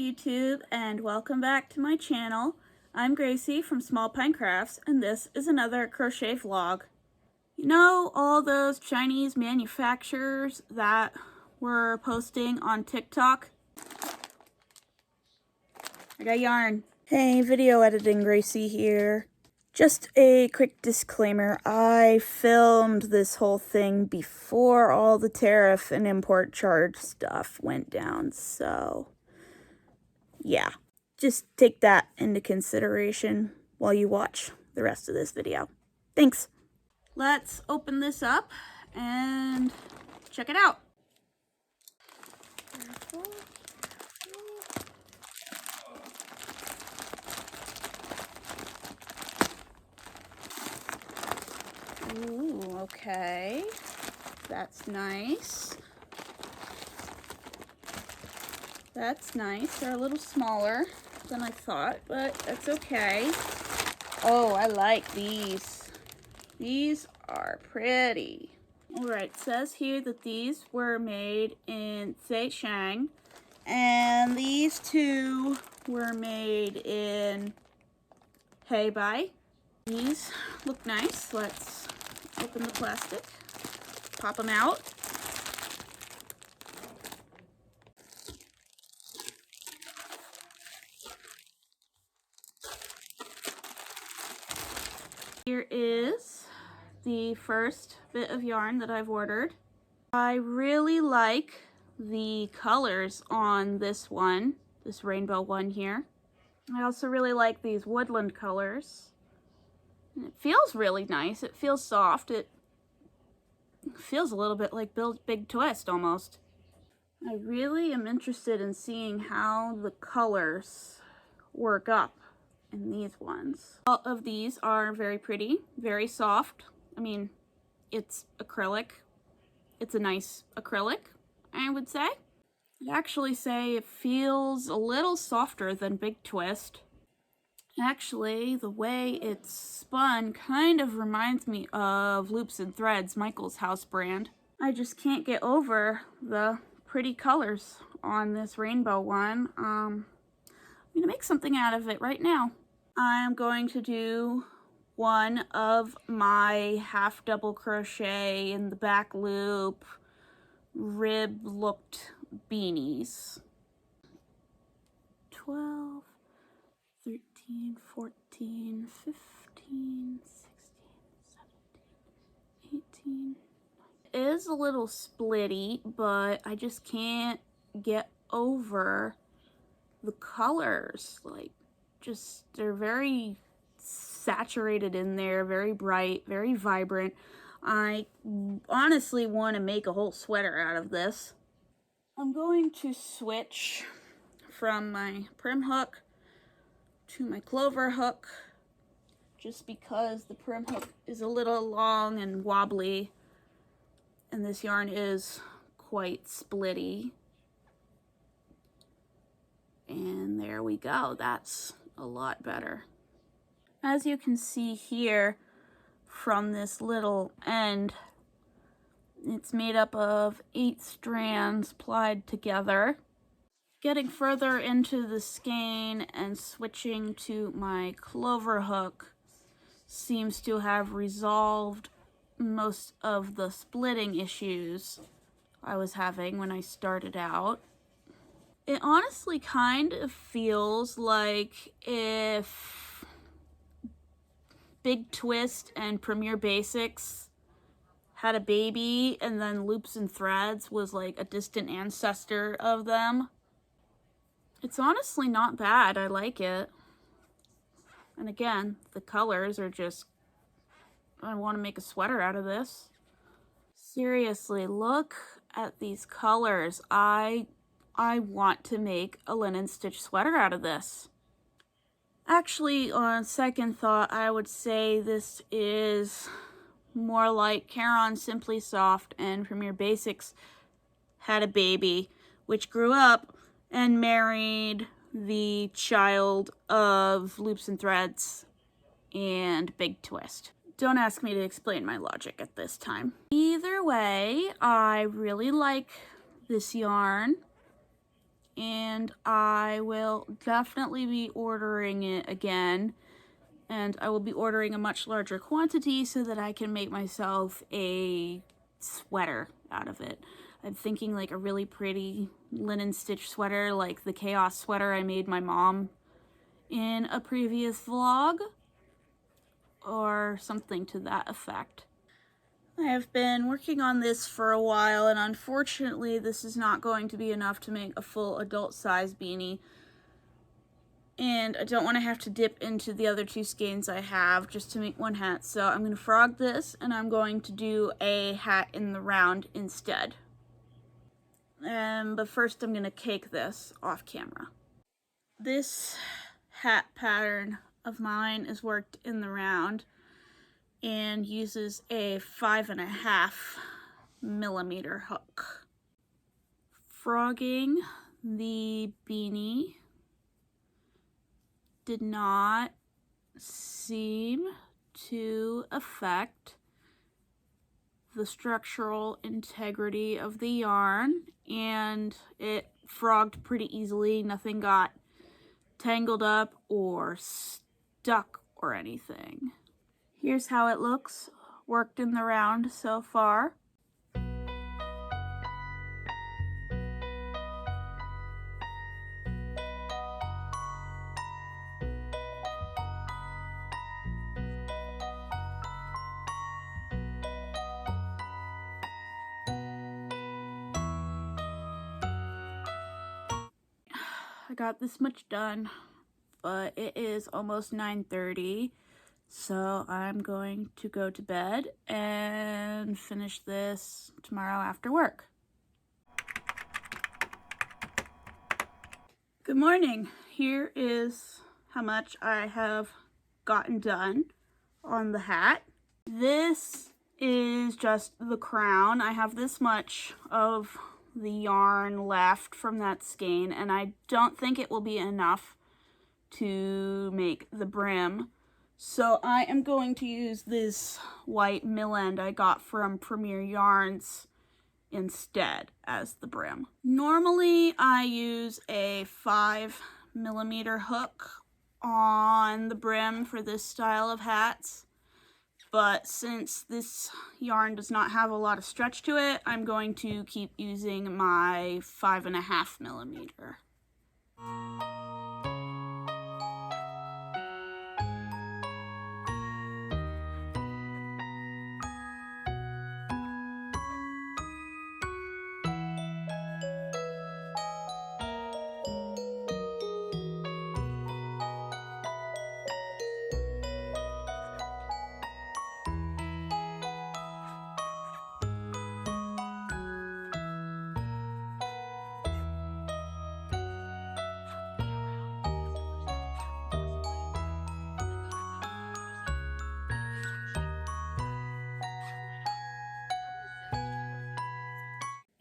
YouTube and welcome back to my channel. I'm Gracie from Small Pine Crafts and this is another crochet vlog. You know all those Chinese manufacturers that were posting on TikTok? I got yarn. Hey, video editing Gracie here. Just a quick disclaimer, I filmed this whole thing before all the tariff and import charge stuff went down, so yeah, just take that into consideration while you watch the rest of this video. Thanks. Let's open this up and check it out. Ooh, okay. That's nice. That's nice. They're a little smaller than I thought, but that's okay. Oh, I like these. These are pretty. Alright, it says here that these were made in Zhejiang, and these two were made in Hebei. These look nice. Let's open the plastic, pop them out. Here is the first bit of yarn that I've ordered. I really like the colors on this one, this rainbow one here. I also really like these woodland colors. And it feels really nice. It feels soft. It feels a little bit like Big Twist almost. I really am interested in seeing how the colors work up in these ones. All of these are very pretty, very soft. I mean, it's acrylic. It's a nice acrylic, I would say. I'd actually say it feels a little softer than Big Twist. Actually, the way it's spun kind of reminds me of Loops and Threads, Michael's house brand. I just can't get over the pretty colors on this rainbow one. I'm gonna make something out of it right now. I'm going to do one of my half double crochet in the back loop rib looked beanies. 12, 13, 14, 15, 16, 17, 18. It is a little splitty, but I just can't get over the colors. Like, just, they're very saturated in there, very bright, very vibrant. I honestly want to make a whole sweater out of this. I'm going to switch from my prim hook to my clover hook, just because the prim hook is a little long and wobbly, and this yarn is quite splitty. And there we go. That's a lot better. As you can see here from this little end, it's made up of 8 strands plied together. Getting further into the skein and switching to my clover hook seems to have resolved most of the splitting issues I was having when I started out. It honestly kind of feels like if Big Twist and Premier Basics had a baby and then Loops and Threads was like a distant ancestor of them. It's honestly not bad. I like it. And again, the colors are just, I want to make a sweater out of this. Seriously, look at these colors. I want to make a linen stitch sweater out of this. Actually, on second thought, I would say this is more like Caron Simply Soft and Premier Basics had a baby, which grew up and married the child of Loops and Threads and Big Twist. Don't ask me to explain my logic at this time. Either way, I really like this yarn, and I will definitely be ordering it again. And I will be ordering a much larger quantity so that I can make myself a sweater out of it. I'm thinking like a really pretty linen stitch sweater, like the chaos sweater I made my mom in a previous vlog, or something to that effect. I have been working on this for a while, and unfortunately this is not going to be enough to make a full adult size beanie. And I don't want to have to dip into the other two skeins I have just to make one hat. So I'm going to frog this, and I'm going to do a hat in the round instead. But first I'm going to cake this off camera. This hat pattern of mine is worked in the round and uses a 5.5 millimeter hook. Frogging the beanie did not seem to affect the structural integrity of the yarn, and it frogged pretty easily. Nothing got tangled up or stuck or anything. Here's how it looks worked in the round so far. I got this much done, but it is almost 9:30, so I'm going to go to bed and finish this tomorrow after work. Good morning. Here is how much I have gotten done on the hat. This is just the crown. I have this much of the yarn left from that skein, and I don't think it will be enough to make the brim. So I am going to use this white mill end I got from Premier Yarns instead as the brim. Normally I use a 5 millimeter hook on the brim for this style of hats, but since this yarn does not have a lot of stretch to it, I'm going to keep using my 5.5 millimeter.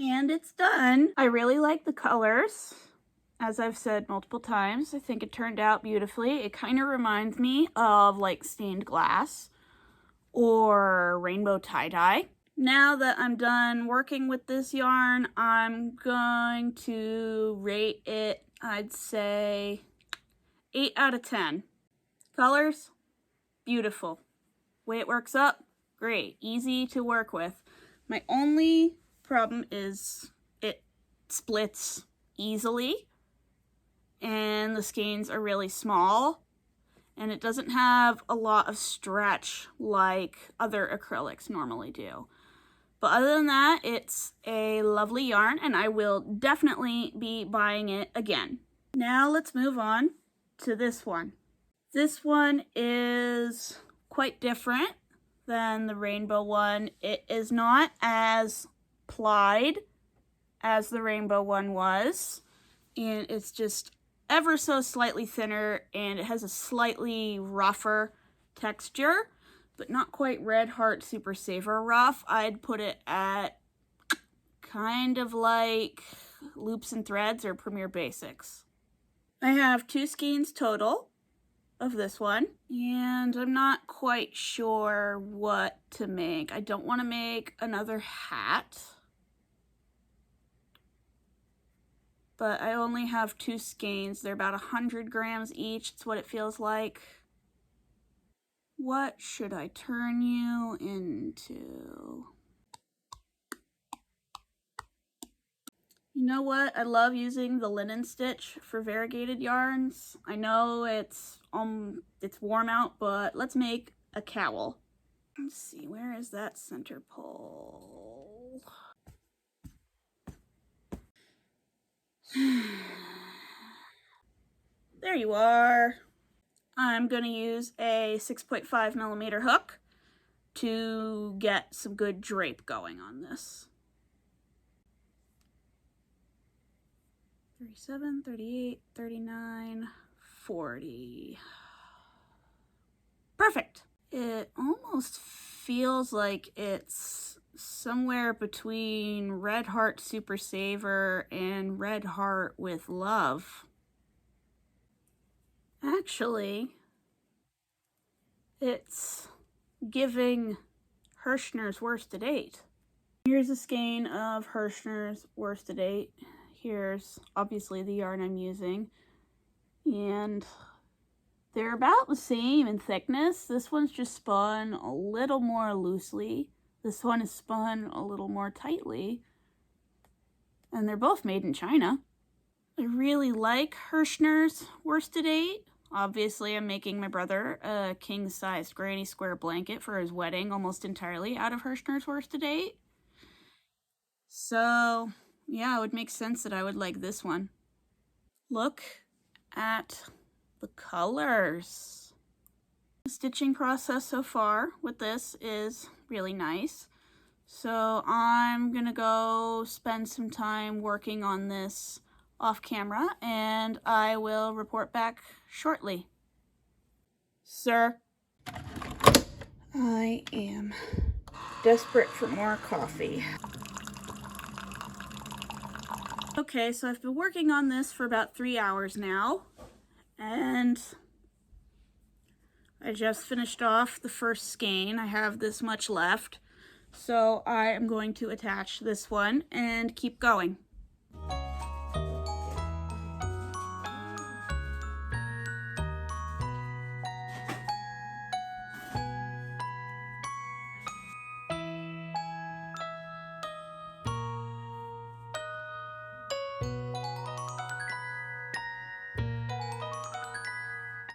And it's done. I really like the colors. As I've said multiple times, I think it turned out beautifully. It kind of reminds me of like stained glass or rainbow tie-dye. Now that I'm done working with this yarn, I'm going to rate it, I'd say 8 out of 10. Colors, beautiful. Way it works up, great. Easy to work with. My only problem is it splits easily, and the skeins are really small, and it doesn't have a lot of stretch like other acrylics normally do. But other than that, it's a lovely yarn, and I will definitely be buying it again. Now let's move on to this one. This one is quite different than the rainbow one. It is not as plied as the rainbow one was, and it's just ever so slightly thinner, and it has a slightly rougher texture, but not quite Red Heart Super Saver rough. I'd put it at kind of like Loops and Threads or Premier Basics. I have 2 skeins total of this one, and I'm not quite sure what to make. I don't want to make another hat. but I only have 2 skeins. They're about 100 grams each. It's what it feels like. What should I turn you into? You know what? I love using the linen stitch for variegated yarns. I know it's warm out, but let's make a cowl. Let's see, where is that center pole? There you are. I'm going to use a 6.5 millimeter hook to get some good drape going on this. 37, 38, 39, 40. Perfect. It almost feels like it's somewhere between Red Heart Super Saver and Red Heart with Love. Actually, it's giving Hirschner's Worst to Date. Here's a skein of Hirschner's Worst to Date. Here's obviously the yarn I'm using, and they're about the same in thickness. This one's just spun a little more loosely. This one is spun a little more tightly, and they're both made in China. I really like Hirschner's Worst to Date. Obviously, I'm making my brother a king-sized granny square blanket for his wedding almost entirely out of Hirschner's Worst to Date. So yeah, it would make sense that I would like this one. Look at the colors. The stitching process so far with this is really nice. So I'm gonna go spend some time working on this off camera, and I will report back shortly. Sir, I am desperate for more coffee. Okay, so I've been working on this for about 3 hours now, and I just finished off the first skein. I have this much left, so I am going to attach this one and keep going.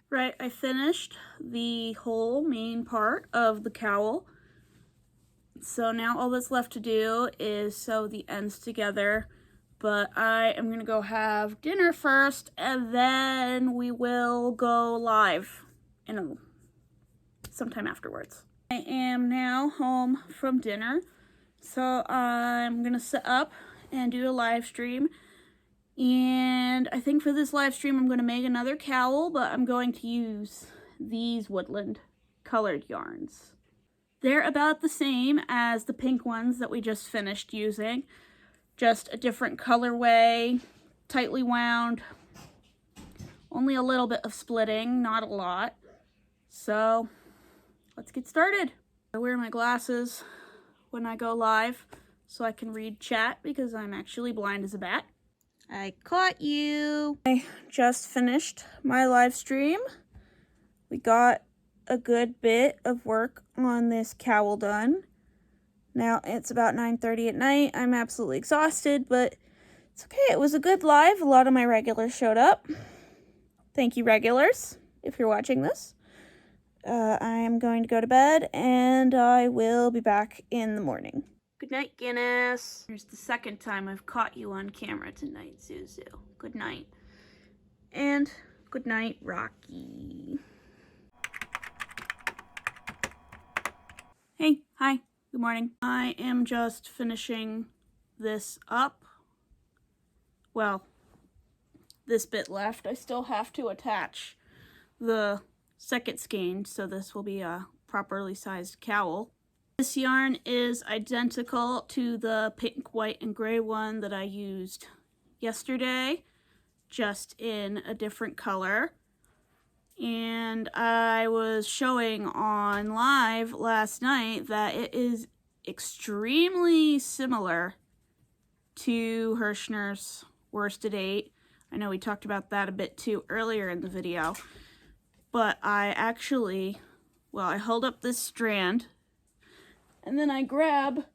Right, I finished the whole main part of the cowl. So now all that's left to do is sew the ends together. But I am going to go have dinner first, and then we will go live sometime afterwards. I am now home from dinner, so I'm going to set up and do a live stream. And I think for this live stream I'm going to make another cowl, but I'm going to use these woodland colored yarns. They're about the same as the pink ones that we just finished using, just a different colorway, tightly wound, only a little bit of splitting, not a lot. So let's get started. I wear my glasses when I go live so I can read chat because I'm actually blind as a bat. I caught you. I just finished my live stream. We got a good bit of work on this cowl done. Now it's about 9:30 at night. I'm absolutely exhausted, but it's okay. It was a good live. A lot of my regulars showed up. Thank you, regulars, if you're watching this. I am going to go to bed, and I will be back in the morning. Good night, Guinness. Here's the second time I've caught you on camera tonight, Zuzu. Good night. And good night, Rocky. Hey, hi, good morning. I am just finishing this up. Well, this bit left. I still have to attach the second skein, so this will be a properly sized cowl. This yarn is identical to the pink, white, and gray one that I used yesterday, just in a different color. And I was showing on live last night that it is extremely similar to Hirschner's worsted weight. I know we talked about that a bit too earlier in the video, but I actually, well, I hold up this strand and then I grab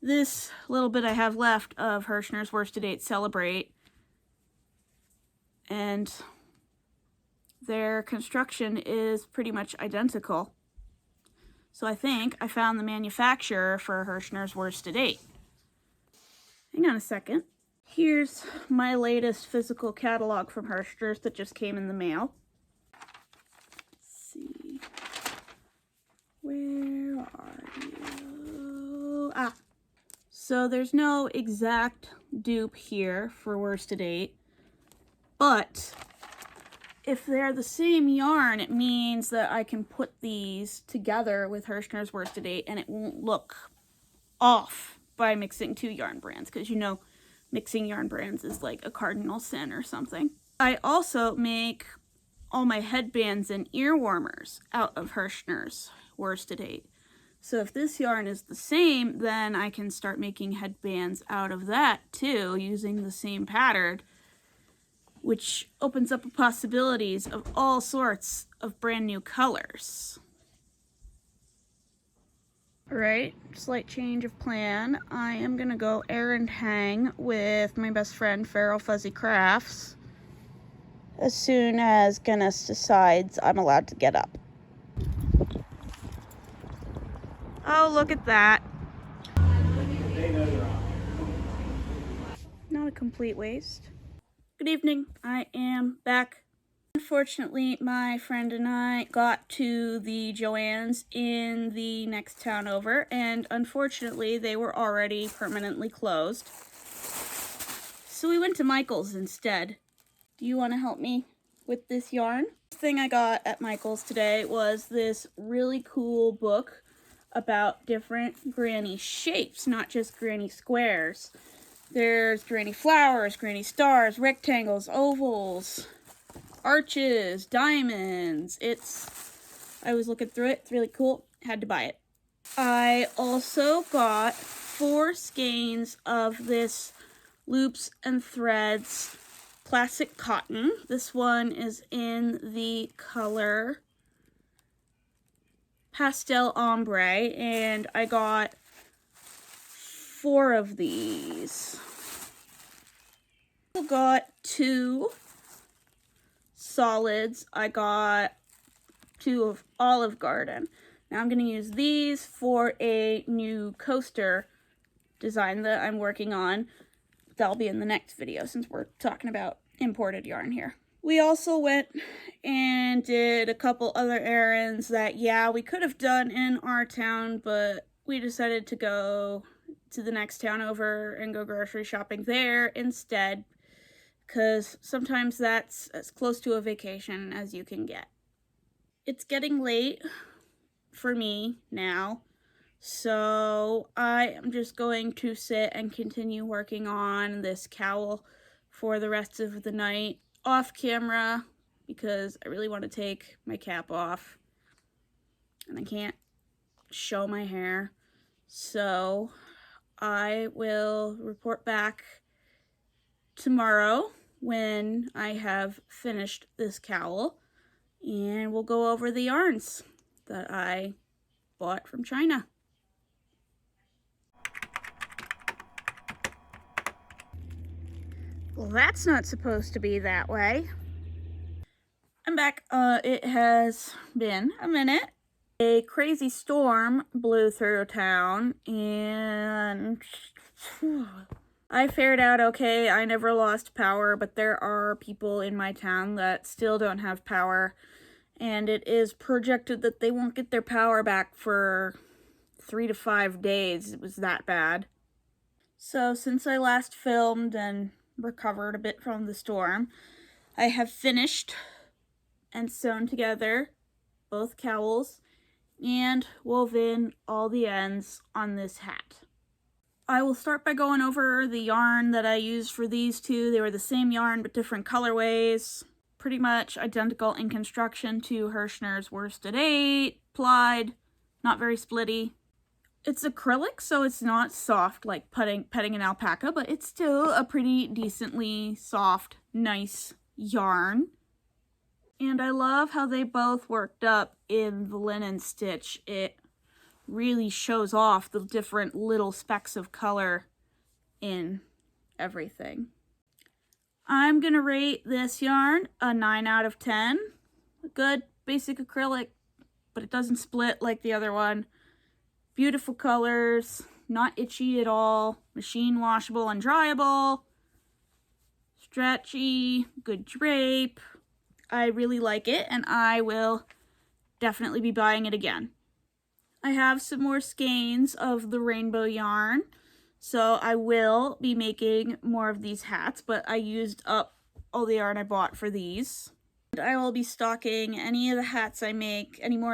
this little bit I have left of Hirschner's Worsted Weight Celebrate, and their construction is pretty much identical. So I think I found the manufacturer for Hirschner's Worsted Weight. Hang on a second. Here's my latest physical catalog from Hirschner's that just came in the mail. Let's see. Where are you? Ah. So there's no exact dupe here for worsted weight, but if they're the same yarn, it means that I can put these together with Hirschner's Worsted Weight and it won't look off by mixing two yarn brands, because you know mixing yarn brands is like a cardinal sin or something. I also make all my headbands and ear warmers out of Hirschner's Worsted Weight. So if this yarn is the same, then I can start making headbands out of that too, using the same pattern, which opens up possibilities of all sorts of brand new colors. Alright, slight change of plan. I am gonna go errand hang with my best friend Feral Fuzzy Crafts as soon as Guinness decides I'm allowed to get up. Oh, look at that. Not a complete waste. Good evening. I am back. Unfortunately, my friend and I got to the Joann's in the next town over, and unfortunately, they were already permanently closed. So we went to Michael's instead. Do you want to help me with this yarn? The thing I got at Michael's today was this really cool book about different granny shapes, not just granny squares. There's granny flowers, granny stars, rectangles, ovals, arches, diamonds. I was looking through it, it's really cool, had to buy it. I also got 4 skeins of this Loops and Threads classic cotton. This one is in the color Pastel Ombre, and I got 4 of these. I got 2 solids. I got 2 of Olive Garden. Now I'm going to use these for a new coaster design that I'm working on. That'll be in the next video since we're talking about imported yarn here. We also went and did a couple other errands that, yeah, we could have done in our town, but we decided to go to the next town over and go grocery shopping there instead, because sometimes that's as close to a vacation as you can get. It's getting late for me now, so I am just going to sit and continue working on this cowl for the rest of the night off camera, because I really want to take my cap off and I can't show my hair. So I will report back tomorrow when I have finished this cowl, and we'll go over the yarns that I bought from China. Well, that's not supposed to be that way. I'm back. It has been a minute. A crazy storm blew through town, and I fared out okay. I never lost power, but there are people in my town that still don't have power, and it is projected that they won't get their power back for 3 to 5 days. It was that bad. So since I last filmed and recovered a bit from the storm, I have finished and sewn together both cowls and woven all the ends on this hat. I will start by going over the yarn that I used for these two. They were the same yarn but different colorways, pretty much identical in construction to Hirschner's Worsted Weight, plied, not very splitty. It's acrylic, so it's not soft like petting an alpaca, but it's still a pretty decently soft, nice yarn. And I love how they both worked up in the linen stitch. It really shows off the different little specks of color in everything. I'm gonna rate this yarn a 9 out of 10. Good basic acrylic, but it doesn't split like the other one. Beautiful colors, not itchy at all, machine washable and dryable, stretchy, good drape. I really like it, and I will definitely be buying it again. I have some more skeins of the rainbow yarn, so I will be making more of these hats, but I used up all the yarn I bought for these. And I will be stocking any more of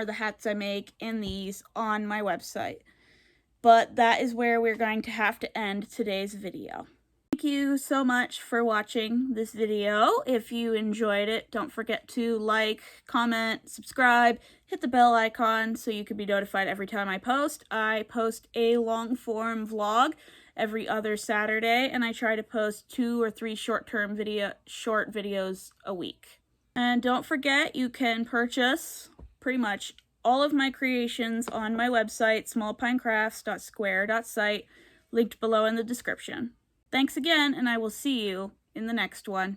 the hats I make in these on my website. But that is where we're going to have to end today's video. Thank you so much for watching this video. If you enjoyed it, don't forget to like, comment, subscribe, hit the bell icon so you can be notified every time I post. I post a long form vlog every other Saturday, and I try to post 2 or 3 short videos a week. And don't forget, you can purchase pretty much all of my creations on my website, smallpinecrafts.square.site, linked below in the description. Thanks again, and I will see you in the next one.